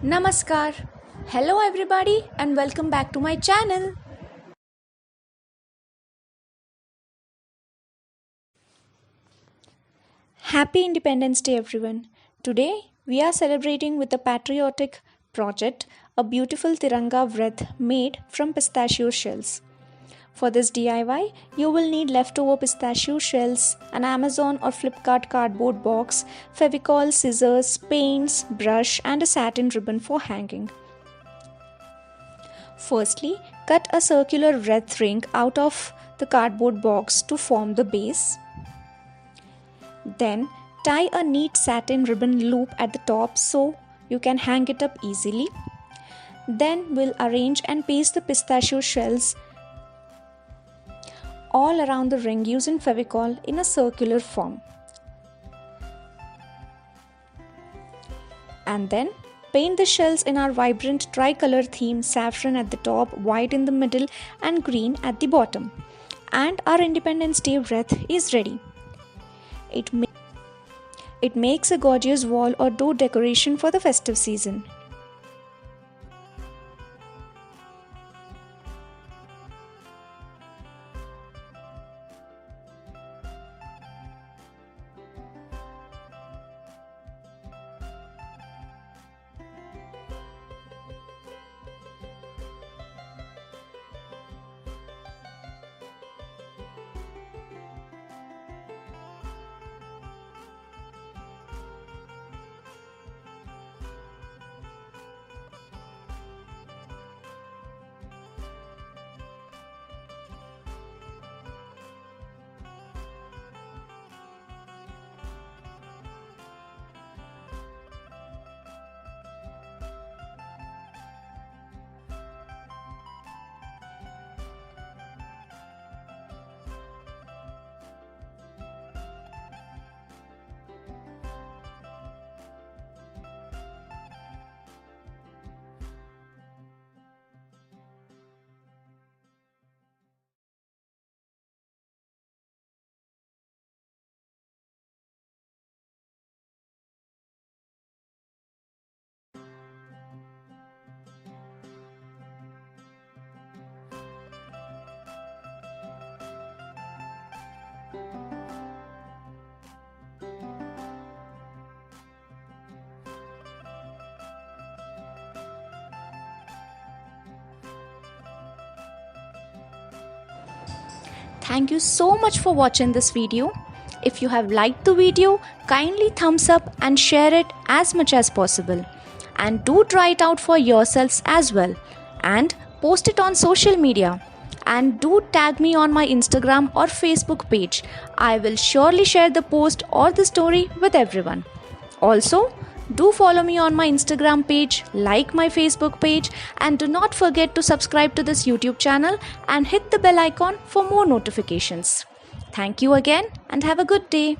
Namaskar. Hello everybody and welcome back to my channel. Happy Independence Day everyone. Today we are celebrating with a patriotic project, a beautiful Tiranga wreath made from pistachio shells. For this DIY, you will need leftover pistachio shells, an Amazon or Flipkart cardboard box, Fevicol, scissors, paints, brush and a satin ribbon for hanging. Firstly, cut a circular wreath ring out of the cardboard box to form the base. Then, tie a neat satin ribbon loop at the top so you can hang it up easily. Then, we'll arrange and paste the pistachio shells all around the ring using Fevicol in a circular form. And then, paint the shells in our vibrant tricolor theme, saffron at the top, white in the middle and green at the bottom. And our Independence Day wreath is ready. It makes a gorgeous wall or door decoration for the festive season. Thank you so much for watching this video. If you have liked the video, kindly thumbs up and share it as much as possible. And do try it out for yourselves as well. And post it on social media. And do tag me on my Instagram or Facebook page. I will surely share the post or the story with everyone. Also, do follow me on my Instagram page, like my Facebook page, and do not forget to subscribe to this YouTube channel and hit the bell icon for more notifications. Thank you again and have a good day.